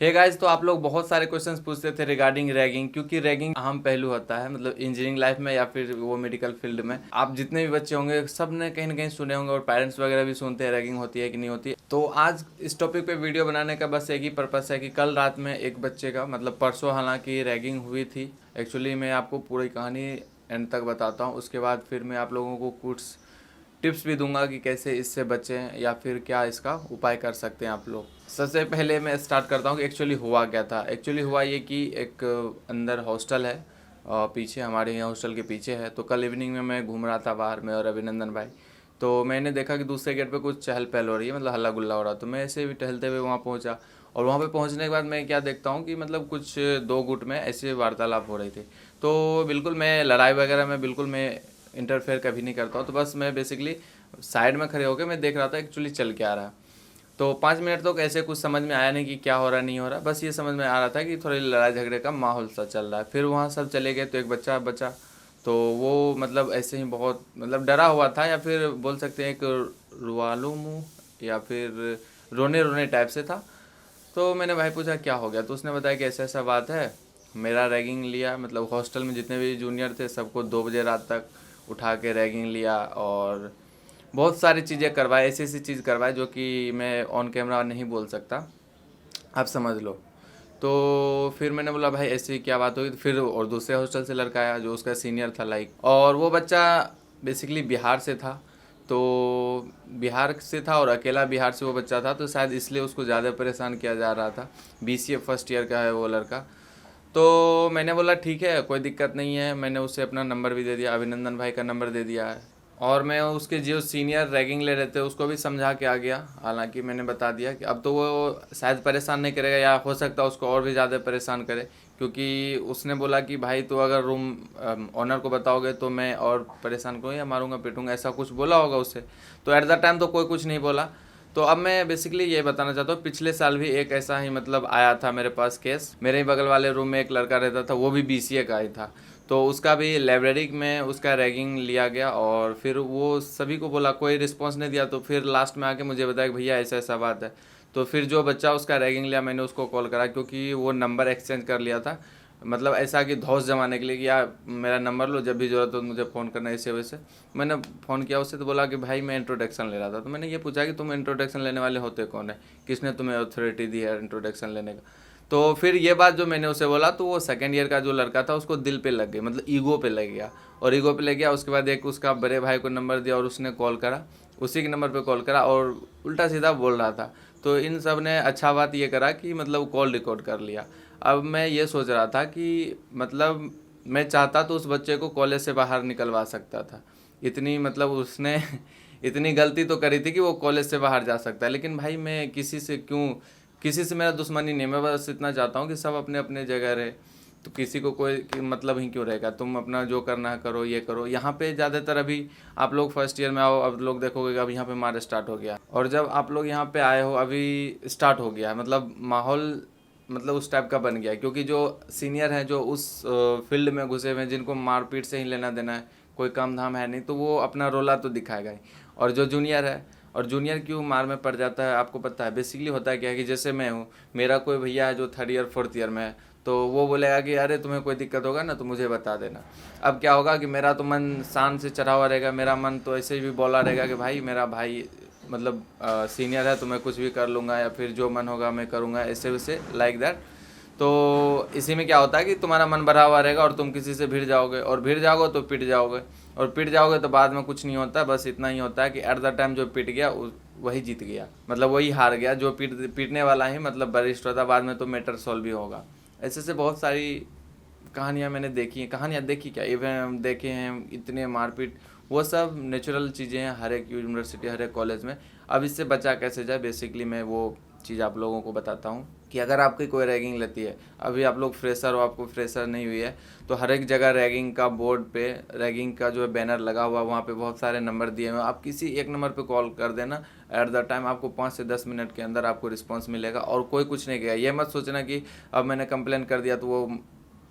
Hey guys, तो आप लोग बहुत सारे क्वेश्चंस पूछते थे रिगार्डिंग रैगिंग, क्योंकि रैगिंग अहम पहलू होता है मतलब इंजीनियरिंग लाइफ में या फिर वो मेडिकल फील्ड में। आप जितने भी बच्चे होंगे सब ने कहीं ना कहीं सुने होंगे और पेरेंट्स वगैरह भी सुनते हैं रैगिंग होती है कि नहीं होती है। तो आज इस टॉपिक पे वीडियो बनाने का बस एक ही पर्पस है कि कल रात में एक बच्चे का मतलब परसों हालांकि रैगिंग हुई थी। एक्चुअली मैं आपको पूरी कहानी एंड तक बताता हूँ, उसके बाद फिर मैं आप लोगों को कुछ टिप्स भी दूंगा कि कैसे इससे बचें या फिर क्या इसका उपाय कर सकते हैं आप लोग। सबसे पहले मैं स्टार्ट करता हूँ कि एक्चुअली हुआ क्या था। एक्चुअली हुआ ये कि एक अंदर हॉस्टल है और पीछे हमारे यहाँ हॉस्टल के पीछे है। तो कल इवनिंग में मैं घूम रहा था बाहर में और अभिनंदन भाई, तो मैंने देखा कि दूसरे गेट पे कुछ चहल पहल हो रही है, मतलब हल्ला गुल्ला हो रहा। तो मैं ऐसे भी टहलते हुए वहाँ पहुँचा और वहाँ पे पहुँचने के बाद मैं क्या देखता हूँ कि मतलब कुछ दो गुट में ऐसे वार्तालाप हो रही थी। तो बिल्कुल मैं लड़ाई वगैरह में बिल्कुल मैं इंटरफेयर कभी नहीं करता हूँ। तो बस मैं बेसिकली साइड में खड़े होकर मैं देख रहा था एक्चुअली चल क्या आ रहा। तो 5 मिनट तक ऐसे कुछ समझ में आया नहीं कि क्या हो रहा नहीं हो रहा, बस ये समझ में आ रहा था कि थोड़ी लड़ाई झगड़े का माहौल सा चल रहा है। फिर वहाँ सब चले गए तो एक बच्चा बचा, तो वो मतलब ऐसे ही बहुत मतलब डरा हुआ था या फिर बोल सकते हैं एक रुआलू मुँह या फिर रोने रोने टाइप से था। तो मैंने भाई पूछा क्या हो गया, तो उसने बताया कि ऐसा ऐसा बात है, मेरा रैगिंग लिया, मतलब हॉस्टल में जितने भी जूनियर थे सबको 2 बजे रात तक उठा के रैगिंग लिया और बहुत सारी चीज़ें करवाए, ऐसी ऐसी चीज़ करवाए जो कि मैं ऑन कैमरा नहीं बोल सकता, आप समझ लो। तो फिर मैंने बोला भाई ऐसी क्या बात हुई। तो फिर और दूसरे हॉस्टल से लड़का आया जो उसका सीनियर था लाइक, और वो बच्चा बेसिकली बिहार से था। तो बिहार से था और अकेला बिहार से वो बच्चा था, तो शायद इसलिए उसको ज़्यादा परेशान किया जा रहा था। BCA फर्स्ट ईयर का है वो लड़का। तो मैंने बोला ठीक है कोई दिक्कत नहीं है, मैंने उसे अपना नंबर भी दे दिया, अभिनंदन भाई का नंबर दे दिया है। और मैं उसके जो सीनियर रैगिंग ले रहे थे उसको भी समझा के आ गया। हालांकि मैंने बता दिया कि अब तो वो शायद परेशान नहीं करेगा या हो सकता है उसको और भी ज़्यादा परेशान करे, क्योंकि उसने बोला कि भाई तो अगर रूम ऑनर को बताओगे तो मैं और परेशान करूँ या मारूंगा पीटूंगा, ऐसा कुछ बोला होगा उसे। तो एट द टाइम तो कोई कुछ नहीं बोला। तो अब मैं बेसिकली ये बताना चाहता हूँ, पिछले साल भी एक ऐसा ही मतलब आया था मेरे पास केस। मेरे ही बगल वाले रूम में एक लड़का रहता था, वो भी BCA का ही था। तो उसका भी लाइब्रेरी में उसका रैगिंग लिया गया और फिर वो सभी को बोला, कोई रिस्पांस नहीं दिया। तो फिर लास्ट में आके मुझे बताया कि भैया ऐसा ऐसा बात है। तो फिर जो बच्चा उसका रैगिंग लिया मैंने उसको कॉल करा, क्योंकि वो नंबर एक्सचेंज कर लिया था, मतलब ऐसा कि धौस जमाने के लिए कि यार मेरा नंबर लो, जब भी जरूरत हो मुझे फ़ोन करना। इसी वजह से मैंने फ़ोन किया उससे। तो बोला कि भाई मैं इंट्रोडक्शन ले रहा था। तो मैंने ये पूछा कि तुम इंट्रोडक्शन लेने वाले होते कौन है, किसने तुम्हें अथॉरिटी दी है इंट्रोडक्शन लेने का। तो फिर ये बात जो मैंने उसे बोला तो वो सेकेंड ईयर का जो लड़का था उसको दिल पे लग गई, मतलब ईगो पे लग गया। और ईगो पे लग गया, उसके बाद एक उसका बड़े भाई को नंबर दिया और उसने कॉल करा, उसी के नंबर पे कॉल करा और उल्टा सीधा बोल रहा था। तो इन सब ने अच्छा बात ये करा कि मतलब कॉल रिकॉर्ड कर लिया। अब मैं ये सोच रहा था कि मतलब मैं चाहता तो उस बच्चे को कॉलेज से बाहर निकलवा सकता था। इतनी मतलब उसने इतनी गलती तो करी थी कि वो कॉलेज से बाहर जा सकता है। लेकिन भाई मैं किसी से क्यों, किसी से मेरा दुश्मनी नहीं, मैं बस इतना चाहता हूँ कि सब अपने अपने जगह रहे। तो किसी को कोई मतलब ही क्यों रहेगा, तुम अपना जो करना है करो, ये करो। यहाँ पे ज़्यादातर अभी आप लोग फर्स्ट ईयर में आओ, अब लोग देखोगे कि अब यहाँ पे मार स्टार्ट हो गया। और जब आप लोग यहाँ पे आए हो अभी स्टार्ट हो गया है, मतलब माहौल मतलब उस टाइप का बन गया है। क्योंकि जो सीनियर हैं जो उस फील्ड में घुसे हुए हैं, जिनको मारपीट से ही लेना देना है, कोई काम धाम है नहीं, तो वो अपना रोला तो दिखाएगा ही। और जो जूनियर है, और जूनियर क्यों मार में पड़ जाता है आपको पता है। बेसिकली होता है क्या है कि जैसे मैं हूँ, मेरा कोई भैया है जो 3rd ईयर 4th ईयर में है, तो वो बोलेगा कि अरे तुम्हें कोई दिक्कत होगा ना तो मुझे बता देना। अब क्या होगा कि मेरा तो मन शान से चढ़ा हुआ रहेगा, मेरा मन तो ऐसे भी बोला रहेगा कि भाई मेरा भाई मतलब सीनियर है तो मैं कुछ भी कर लूँगा या फिर जो मन होगा मैं करूँगा, ऐसे वैसे लाइक दैट। तो इसी में क्या होता है कि तुम्हारा मन भरा हुआ रहेगा और तुम किसी से भिड़ जाओगे, और भिड़ जाओगे तो पिट जाओगे, और पिट जाओगे तो बाद में कुछ नहीं होता। बस इतना ही होता है कि एट द टाइम जो पिट गया वही जीत गया, मतलब वही हार गया। जो पीटने वाला ही मतलब वरिष्ठ होता, बाद में तो मैटर सॉल्व भी होगा। ऐसे से बहुत सारी कहानियाँ मैंने देखी हैं। कहानियाँ देखी क्या, इवन देखे हैं इतने मारपीट, वो सब नेचुरल चीज़ें हैं हर एक यूनिवर्सिटी हर एक कॉलेज में। अब इससे बचा कैसे जाए, बेसिकली मैं वो चीज़ आप लोगों को बताता हूँ कि अगर आपकी कोई रैगिंग लेती है, अभी आप लोग फ्रेशर हो, आपको फ्रेशर नहीं हुई है, तो हर एक जगह रैगिंग का बोर्ड पे रैगिंग का जो है बैनर लगा हुआ, वहाँ पे बहुत सारे नंबर दिए हुए हैं। आप किसी एक नंबर पे कॉल कर देना, एट द टाइम आपको 5 से 10 मिनट के अंदर आपको रिस्पांस मिलेगा और कोई कुछ नहीं कहेगा। ये मत सोचना कि अब मैंने कंप्लेन कर दिया तो वो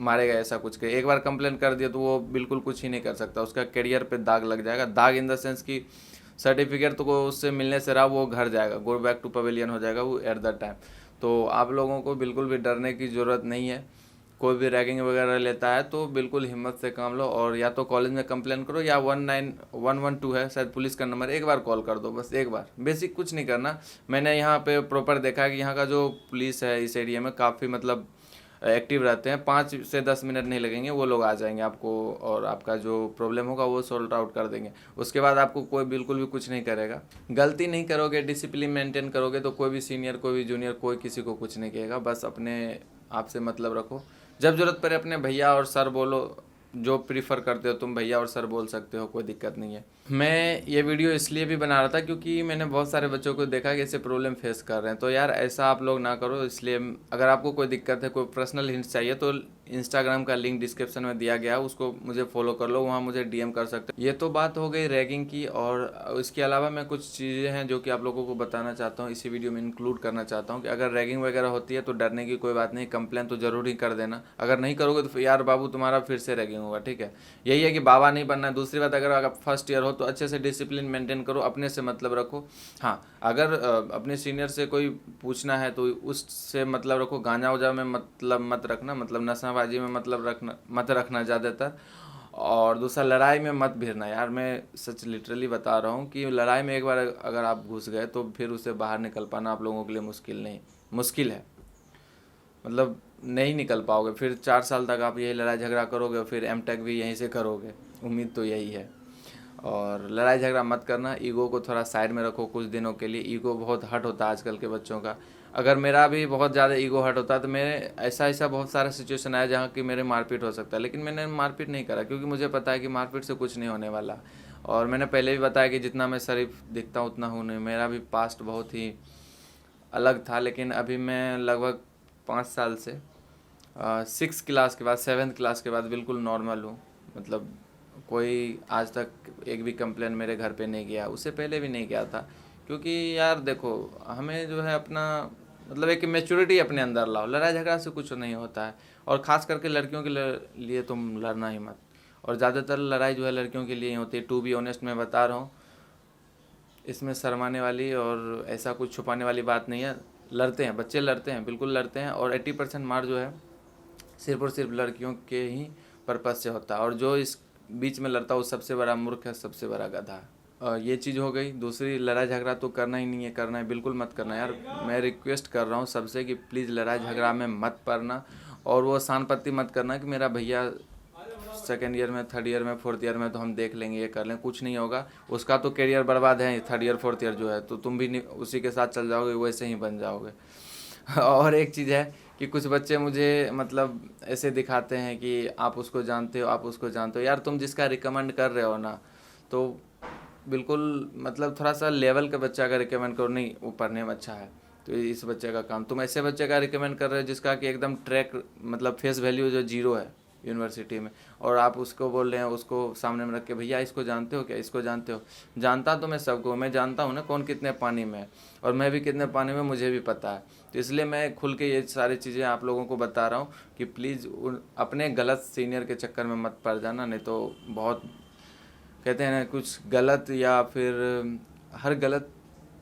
मारेगा, ऐसा कुछ कहे। एक बार कंप्लेन कर दिया तो वो बिल्कुल कुछ ही नहीं कर सकता, उसका करियर पे दाग लग जाएगा। दाग इन द सेंस कि सर्टिफिकेट तो उससे मिलने से रहा वो घर जाएगा, गो बैक टू पवेलियन हो जाएगा वो एट द टाइम। तो आप लोगों को बिल्कुल भी डरने की ज़रूरत नहीं है। कोई भी रैगिंग वगैरह लेता है तो बिल्कुल हिम्मत से काम लो, और या तो कॉलेज में कंप्लेन करो, या 19112 है शायद पुलिस का नंबर, एक बार कॉल कर दो, बस एक बार। बेसिक कुछ नहीं करना। मैंने यहाँ पे प्रॉपर देखा कि यहाँ का जो पुलिस है इस एरिया में काफ़ी मतलब एक्टिव रहते हैं। 5 से 10 मिनट नहीं लगेंगे, वो लोग आ जाएंगे आपको, और आपका जो प्रॉब्लम होगा वो सॉल्व आउट कर देंगे। उसके बाद आपको कोई बिल्कुल भी कुछ नहीं करेगा। गलती नहीं करोगे, डिसिप्लिन मेंटेन करोगे तो कोई भी सीनियर, कोई भी जूनियर, कोई किसी को कुछ नहीं कहेगा। बस अपने आप से मतलब रखो। जब ज़रूरत पड़े अपने भैया और सर बोलो, जो प्रीफर करते हो तुम भैया और सर बोल सकते हो, कोई दिक्कत नहीं है। मैं ये वीडियो इसलिए भी बना रहा था क्योंकि मैंने बहुत सारे बच्चों को देखा कि ऐसे प्रॉब्लम फेस कर रहे हैं। तो यार ऐसा आप लोग ना करो। इसलिए अगर आपको कोई दिक्कत है, कोई पर्सनल हिंट्स चाहिए, तो इंस्टाग्राम का लिंक डिस्क्रिप्शन में दिया गया है, उसको मुझे फॉलो कर लो, वहाँ मुझे डीएम कर सकते हो। ये तो बात हो गई रैगिंग की, और इसके अलावा मैं कुछ चीज़ें हैं जो कि आप लोगों को बताना चाहता हूँ, इसी वीडियो में इंक्लूड करना चाहता हूँ कि अगर रैगिंग वगैरह होती है तो डरने की कोई बात नहीं, कंप्लेन तो जरूर ही कर देना। अगर नहीं करोगे तो फिर यार बाबू तुम्हारा फिर से रैगिंग होगा, ठीक है। यही है कि बाबा नहीं बनना है। दूसरी बात, अगर आप फर्स्ट ईयर हो तो अच्छे से डिसिप्लिन मेंटेन करो, अपने से मतलब रखो। हाँ, अगर अपने सीनियर से कोई पूछना है तो उससे मतलब रखो। गांजा उजा में मतलब मत रखना, मतलब नशाबाजी में मतलब मत रखना ज़्यादातर। और दूसरा, लड़ाई में मत भिड़ना। यार मैं सच लिटरली बता रहा हूँ कि लड़ाई में एक बार अगर आप घुस गए तो फिर उससे बाहर निकल पाना आप लोगों के लिए मुश्किल है। मतलब नहीं निकल पाओगे। फिर 4 साल तक आप यही लड़ाई झगड़ा करोगे, फिर एमटेक भी यहीं से करोगे। उम्मीद तो यही है। और लड़ाई झगड़ा मत करना। ईगो को थोड़ा साइड में रखो कुछ दिनों के लिए। ईगो बहुत हर्ट होता है आजकल के बच्चों का। अगर मेरा भी बहुत ज़्यादा ईगो हर्ट होता है तो मेरे ऐसा बहुत सारा सिचुएशन आया जहाँ की मेरे मारपीट हो सकता है, लेकिन मैंने मारपीट नहीं करा क्योंकि मुझे पता है कि मारपीट से कुछ नहीं होने वाला। और मैंने पहले भी बताया कि जितना मैं शरीफ दिखता हूँ उतना हूँ नहीं। मेरा भी पास्ट बहुत ही अलग था, लेकिन अभी मैं लगभग 5 साल से 6 क्लास के बाद 7th क्लास के बाद बिल्कुल नॉर्मल हूँ। मतलब कोई आज तक एक भी कंप्लेन मेरे घर पे नहीं गया, उससे पहले भी नहीं गया था। क्योंकि यार देखो, हमें जो है अपना मतलब एक मैच्योरिटी अपने अंदर लाओ। लड़ाई झगड़ा से कुछ नहीं होता है, और ख़ास करके लड़कियों के लिए तुम लड़ना ही मत। और ज़्यादातर लड़ाई जो है लड़कियों के लिए ही होती है। टू बी ऑनेस्ट मैं बता रहा हूँ, इसमें शर्माने वाली और ऐसा कुछ छुपाने वाली बात नहीं है। लड़ते हैं बच्चे, लड़ते हैं, बिल्कुल लड़ते हैं। और 80% मार जो है सिर्फ और सिर्फ लड़कियों के ही पर्पज़ से होता है। और जो इस बीच में लड़ता है वो सबसे बड़ा मूर्ख है, सबसे बड़ा गधा है। ये चीज़ हो गई। दूसरी, लड़ाई झगड़ा तो करना ही नहीं है, करना है बिल्कुल मत करना। यार मैं रिक्वेस्ट कर रहा हूँ सबसे कि प्लीज़ लड़ाई झगड़ा में मत पड़ना। और वो शानपत्ती मत करना कि मेरा भैया 2nd ईयर में, 3rd ईयर में, 4th ईयर में तो हम देख लेंगे, ये कर लेंगे। कुछ नहीं होगा, उसका तो करियर बर्बाद है 3rd ईयर 4th ईयर जो है, तो तुम भी उसी के साथ चल जाओगे, वैसे ही बन जाओगे। और एक चीज़ है कि कुछ बच्चे मुझे मतलब ऐसे दिखाते हैं कि आप उसको जानते हो, आप उसको जानते हो। यार तुम जिसका रिकमेंड कर रहे हो ना, तो बिल्कुल मतलब थोड़ा सा लेवल का बच्चा का रिकमेंड करो। नहीं वो पढ़ने में अच्छा है तो इस बच्चे का काम। तुम ऐसे बच्चे का रिकमेंड कर रहे हो जिसका कि एकदम ट्रैक मतलब फेस वैल्यू जो 0 है यूनिवर्सिटी में, और आप उसको बोल रहे हैं, उसको सामने में रख के, भैया इसको जानते हो क्या, इसको जानते हो। जानता तो मैं सबको, मैं जानता हूँ ना कौन कितने पानी में है, और मैं भी कितने पानी में मुझे भी पता है। तो इसलिए मैं खुल के ये सारी चीज़ें आप लोगों को बता रहा हूँ कि प्लीज़ अपने गलत सीनियर के चक्कर में मत पड़ जाना। नहीं तो बहुत कहते हैं ना, कुछ गलत या फिर हर गलत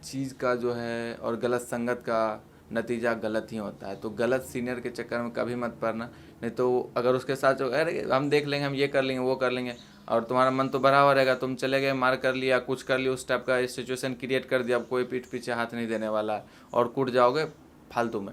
चीज़ का जो है और गलत संगत का नतीजा गलत ही होता है। तो गलत सीनियर के चक्कर में कभी मत पड़ना। नहीं तो अगर उसके साथ जो अरे हम देख लेंगे, हम ये कर लेंगे, वो कर लेंगे, और तुम्हारा मन तो भरा हुआ रहेगा, तुम चले गए, मार कर लिया, कुछ कर लिया, उस टाइप का सिचुएशन क्रिएट कर दिया, अब कोई पीठ पीछे हाथ नहीं देने वाला है, और कूट जाओगे फालतू में।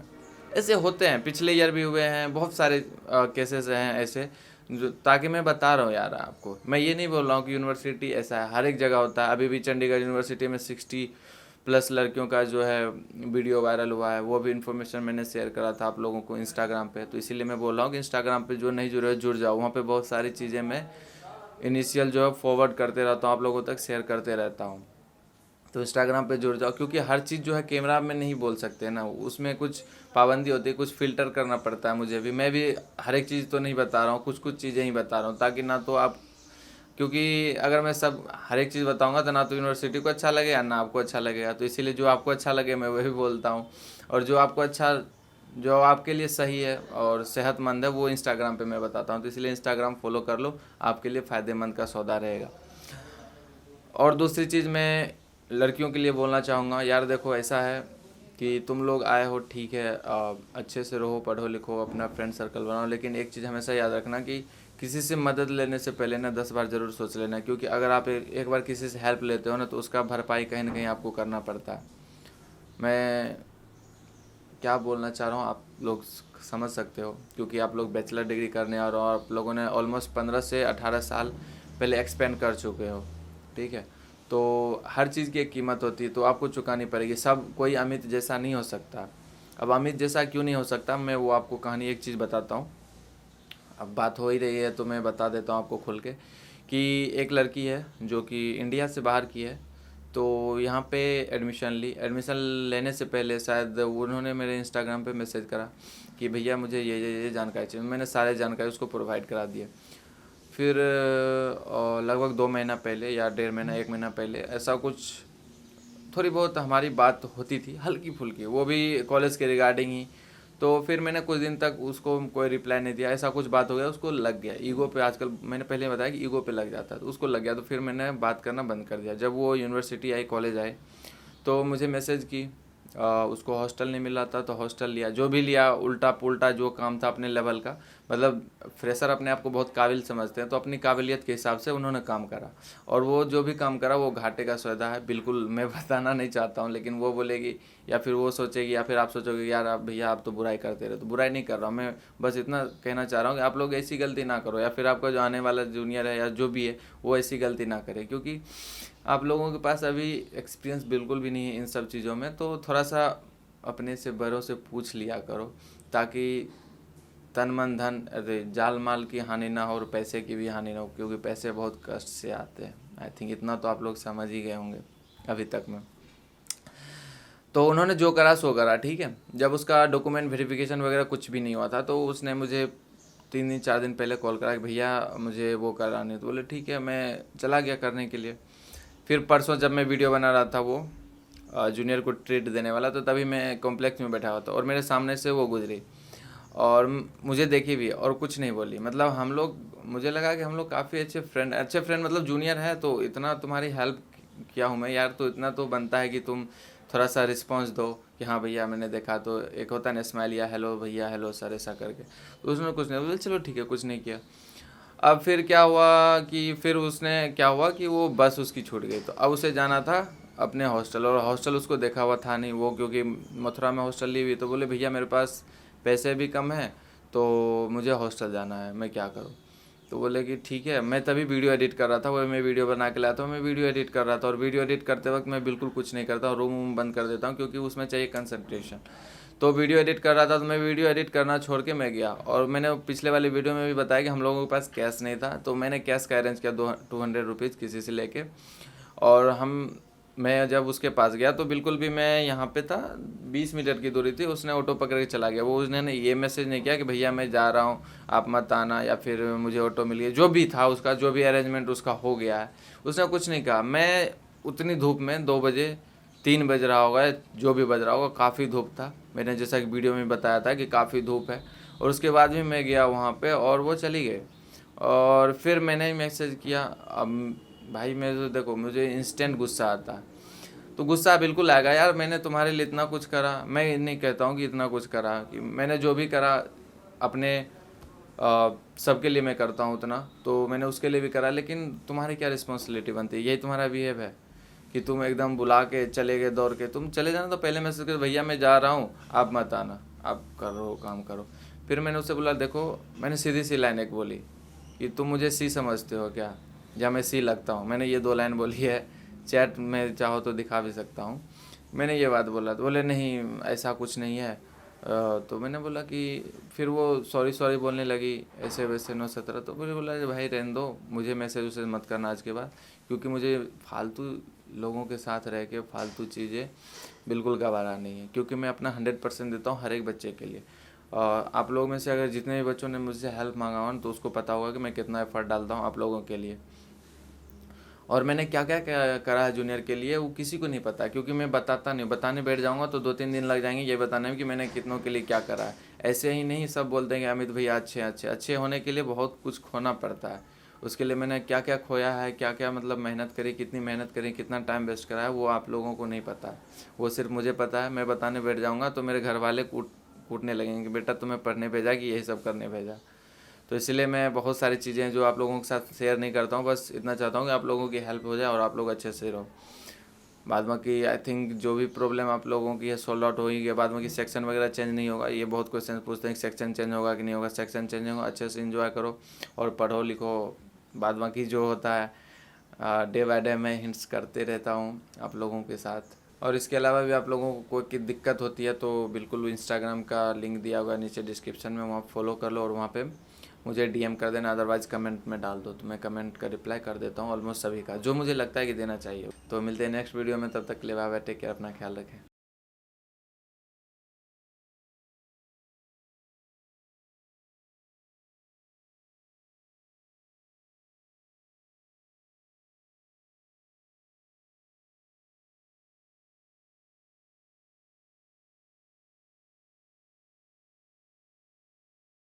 ऐसे होते हैं, पिछले ईयर भी हुए हैं, बहुत सारे केसेस हैं ऐसे जो, ताकि मैं बता रहा हूँ यार आपको। मैं ये नहीं बोल रहा हूँ कि यूनिवर्सिटी ऐसा है, हर एक जगह होता है। अभी भी चंडीगढ़ यूनिवर्सिटी में 60+ लड़कियों का जो है वीडियो वायरल हुआ है, वो भी इन्फॉर्मेशन मैंने शेयर करा था आप लोगों को इंस्टाग्राम पे। तो इसीलिए मैं बोल रहा हूँ कि इंस्टाग्राम पे जो नहीं जुड़े जुड़ जाओ, वहाँ पे बहुत सारी चीज़ें मैं इनिशियल जो है फॉरवर्ड करते रहता हूँ, आप लोगों तक शेयर करते रहता हूँ। तो इंस्टाग्राम पे जुड़ जाओ, क्योंकि हर चीज़ जो है कैमरा में नहीं बोल सकते ना, उसमें कुछ पाबंदी होती है, कुछ फ़िल्टर करना पड़ता है मुझे भी। मैं भी हर एक चीज़ तो नहीं बता रहा हूँ, कुछ कुछ चीज़ें ही बता रहा हूँ, ताकि ना तो आप, क्योंकि अगर मैं सब हर एक चीज़ बताऊंगा तो ना तो यूनिवर्सिटी को अच्छा लगेगा ना आपको अच्छा लगेगा। तो इसीलिए जो आपको अच्छा लगे मैं वही बोलता हूँ, और जो आपको अच्छा, जो आपके लिए सही है और सेहतमंद है, वो इंस्टाग्राम पे मैं बताता हूँ। तो इसलिए इंस्टाग्राम फॉलो कर लो, आपके लिए फ़ायदेमंद का सौदा रहेगा। और दूसरी चीज़ मैं लड़कियों के लिए बोलना चाहूँगा, यार देखो ऐसा है कि तुम लोग आए हो ठीक है, अच्छे से रहो, पढ़ो लिखो, अपना फ्रेंड सर्कल बनाओ, लेकिन एक चीज़ हमेशा याद रखना कि किसी से मदद लेने से पहले ना 10 बार ज़रूर सोच लेना, क्योंकि अगर आप एक बार किसी से हेल्प लेते हो ना तो उसका भरपाई कहीं ना कहीं आपको करना पड़ता है। मैं क्या बोलना चाह रहा हूँ आप लोग समझ सकते हो, क्योंकि आप लोग बैचलर डिग्री करने और आप लोगों ने ऑलमोस्ट 15 से 18 साल पहले एक्सपेंड कर चुके हो, ठीक है। तो हर चीज़ की एक कीमत होती है, तो आपको चुकानी पड़ेगी। सब कोई अमित जैसा नहीं हो सकता। अब अमित जैसा क्यों नहीं हो सकता, मैं वो आपको कहानी एक चीज़ बताता हूँ। अब बात हो ही रही है तो मैं बता देता हूँ आपको खुल के, कि एक लड़की है जो कि इंडिया से बाहर की है, तो यहाँ पे एडमिशन ली। एडमिशन लेने से पहले शायद उन्होंने मेरे इंस्टाग्राम पे मैसेज करा कि भैया मुझे ये जानकारी चाहिए। मैंने सारे जानकारी उसको प्रोवाइड करा दिए। फिर लगभग 2 महीना पहले या 1.5 महीना 1 महीना पहले ऐसा कुछ थोड़ी बहुत हमारी बात होती थी, हल्की फुल्की, वो भी कॉलेज के रिगार्डिंग ही। तो फिर मैंने कुछ दिन तक उसको कोई रिप्लाई नहीं दिया, ऐसा कुछ बात हो गया, उसको लग गया ईगो पे। आजकल मैंने पहले बताया कि ईगो पे लग जाता है, तो उसको लग गया, तो फिर मैंने बात करना बंद कर दिया। जब वो यूनिवर्सिटी आई, कॉलेज आए, तो मुझे मैसेज की। उसको हॉस्टल नहीं मिला था तो हॉस्टल लिया, जो भी लिया उल्टा पुल्टा जो काम था अपने लेवल का, मतलब फ्रेशर अपने आप को बहुत काबिल समझते हैं, तो अपनी काबिलियत के हिसाब से उन्होंने काम करा। और वो जो भी काम करा वो घाटे का सौदा है, बिल्कुल मैं बताना नहीं चाहता हूँ, लेकिन वो बोलेगी या फिर वो सोचेगी या फिर आप सोचोगे यार आप भैया आप तो बुराई करते रहे। तो बुराई नहीं कर रहा हूँ मैं, बस इतना कहना चाह रहा हूँ कि आप लोग ऐसी गलती ना करो, या फिर आपका जो आने वाला जूनियर है या जो भी है वो ऐसी गलती ना करे, क्योंकि आप लोगों के पास अभी एक्सपीरियंस बिल्कुल भी नहीं है इन सब चीज़ों में। तो थोड़ा सा अपने से बड़ों से पूछ लिया करो, ताकि तन मन धन अरे जाल माल की हानि ना हो और पैसे की भी हानि ना हो, क्योंकि पैसे बहुत कष्ट से आते हैं। आई थिंक इतना तो आप लोग समझ ही गए होंगे अभी तक में। तो उन्होंने जो करा सो करा, ठीक है। जब उसका डॉक्यूमेंट वेरिफिकेशन वगैरह कुछ भी नहीं हुआ था, तो उसने मुझे 3 दिन 4 दिन पहले कॉल करा कि भैया मुझे वो कराने। तो बोले ठीक है, मैं चला गया करने के लिए। फिर परसों जब मैं वीडियो बना रहा था वो जूनियर को ट्रीट देने वाला, तो तभी मैं कॉम्प्लेक्स में बैठा हुआ था और मेरे सामने से वो गुजरी और मुझे देखी भी और कुछ नहीं बोली। मतलब हम लोग, मुझे लगा कि हम लोग काफ़ी अच्छे फ्रेंड मतलब जूनियर है, तो इतना तुम्हारी हेल्प किया हूँ मैं यार, तो इतना तो बनता है कि तुम थोड़ा सा रिस्पांस दो कि हाँ भैया मैंने देखा। तो एक होता है ना स्माइल या हेलो भैया हेलो सर ऐसा करके, तो उसने कुछ नहीं बोला, चलो ठीक है कुछ नहीं किया। अब फिर क्या हुआ कि फिर उसने क्या हुआ कि वो बस उसकी छूट गई, तो अब उसे जाना था अपने हॉस्टल, और हॉस्टल उसको देखा हुआ था नहीं वो, क्योंकि मथुरा में हॉस्टल ली हुई। तो बोले भैया मेरे पास पैसे भी कम हैं, तो मुझे हॉस्टल जाना है, मैं क्या करूँ। तो बोले कि ठीक है। मैं तभी वीडियो एडिट कर रहा था, वो मैं वीडियो बना के लाया था, मैं वीडियो एडिट कर रहा था। और वीडियो एडिट करते वक्त मैं बिल्कुल कुछ नहीं करता हूँ, रूम बंद कर देता हूँ, क्योंकि उसमें चाहिए कंसंट्रेशन। तो वीडियो एडिट कर रहा था, तो मैं वीडियो एडिट करना छोड़ के मैं गया। और मैंने पिछले वाली वीडियो में भी बताया कि हम लोगों के पास कैश नहीं था, तो मैंने कैश का अरेंज किया 200 रुपीज़ किसी से लेके। और मैं जब उसके पास गया तो बिल्कुल भी मैं यहाँ पे था, 20 मीटर की दूरी थी, उसने ऑटो पकड़ के चला गया। वो उसने ये मैसेज नहीं किया कि भैया मैं जा रहा हूँ आप मत आना, या फिर मुझे ऑटो मिल गया। जो भी था उसका, जो भी अरेंजमेंट उसका हो गया है, उसने कुछ नहीं कहा। मैं उतनी धूप में 2 बजे 3 बज रहा होगा, जो भी बज रहा होगा, काफ़ी धूप था। मैंने जैसा कि वीडियो में बताया था कि काफ़ी धूप है, और उसके बाद भी मैं गया वहाँ पे और वो चली गई। और फिर मैंने मैसेज किया। अब भाई मैं तो देखो मुझे इंस्टेंट गुस्सा आता है, तो गुस्सा बिल्कुल आएगा यार, मैंने तुम्हारे लिए इतना कुछ करा। मैं ये नहीं कहता हूँ कि इतना कुछ करा, कि मैंने जो भी करा अपने सबके लिए मैं करता हूँ उतना, तो मैंने उसके लिए भी करा। लेकिन तुम्हारी क्या रिस्पॉन्सिबिलिटी बनती है, यही तुम्हारा बिहेव है कि तुम एकदम बुला के चले गए, दौड़ के। तुम चले जाना तो पहले मैसेज कर भैया मैं जा रहा हूँ आप मत आना, आप करो काम करो। फिर मैंने उससे बोला देखो, मैंने सीधी सी लाइन एक बोली कि तुम मुझे सी समझते हो क्या, या मैं सी लगता हूँ। मैंने ये 2 लाइन बोली है, चैट में चाहो तो दिखा भी सकता हूँ। मैंने ये बात बोला, तो बोले नहीं ऐसा कुछ नहीं है। तो मैंने बोला कि फिर वो सॉरी सॉरी बोलने लगी ऐसे वैसे 9-17। तो मुझे बोला भाई रहने दो, मुझे मैसेज वैसेज मत करना आज के बाद, क्योंकि मुझे फालतू लोगों के साथ रह के फालतू चीज़ें बिल्कुल गवारा नहीं है, क्योंकि मैं अपना 100% देता हूँ हर एक बच्चे के लिए। आप लोगों में से अगर जितने भी बच्चों ने मुझसे हेल्प मांगा हो तो उसको पता होगा कि मैं कितना एफर्ट डालता हूँ आप लोगों के लिए। और मैंने क्या क्या करा है जूनियर के लिए वो किसी को नहीं पता, क्योंकि मैं बताता नहीं। बताने बैठ जाऊंगा तो 2-3 दिन लग जाएंगे ये बताने में कि मैंने कितनों के लिए क्या करा है। ऐसे ही नहीं सब बोलते हैं कि अमित भैया अच्छे अच्छे अच्छे होने के लिए बहुत कुछ खोना पड़ता है, उसके लिए मैंने क्या क्या खोया है, क्या क्या मतलब मेहनत करी, कितनी मेहनत करी, कितना टाइम वेस्ट करा है, वो आप लोगों को नहीं पता है। वो सिर्फ मुझे पता है। मैं बताने बैठ जाऊँगा तो मेरे घर वाले कूटने लगेंगे कि बेटा तुम्हें पढ़ने भेजा कि यही सब करने भेजा। तो इसलिए मैं बहुत सारी चीज़ें जो आप लोगों के साथ शेयर नहीं करता हूँ, बस इतना चाहता हूँ कि आप लोगों की हेल्प हो जाए और आप लोग अच्छे से रहो। बाद बाकी आई थिंक जो भी प्रॉब्लम आप लोगों की है सॉल्व आउट हो ही गया। बाद बाकी सेक्शन वगैरह चेंज नहीं होगा। ये बहुत क्वेश्चन पूछते हैं कि सेक्शन चेंज होगा कि नहीं होगा। सेक्शन चेंज होगा, अच्छे से एंजॉय करो और पढ़ो लिखो। बाद बाकी जो होता है डे बाय डे मैं हिंट्स करते रहता हूँ आप लोगों के साथ। और इसके अलावा भी आप लोगों को कोई दिक्कत होती है तो बिल्कुल इंस्टाग्राम का लिंक दिया हुआ है नीचे डिस्क्रिप्शन में, वहाँ फॉलो कर लो और वहाँ पे मुझे डीएम कर देना। अदरवाइज़ कमेंट में डाल दो तो मैं कमेंट का रिप्लाई कर देता हूँ ऑलमोस्ट सभी का, जो मुझे लगता है कि देना चाहिए। तो मिलते हैं नेक्स्ट वीडियो में, तब तक के लिए बाय बाय, टेक केयर, अपना ख्याल रखें।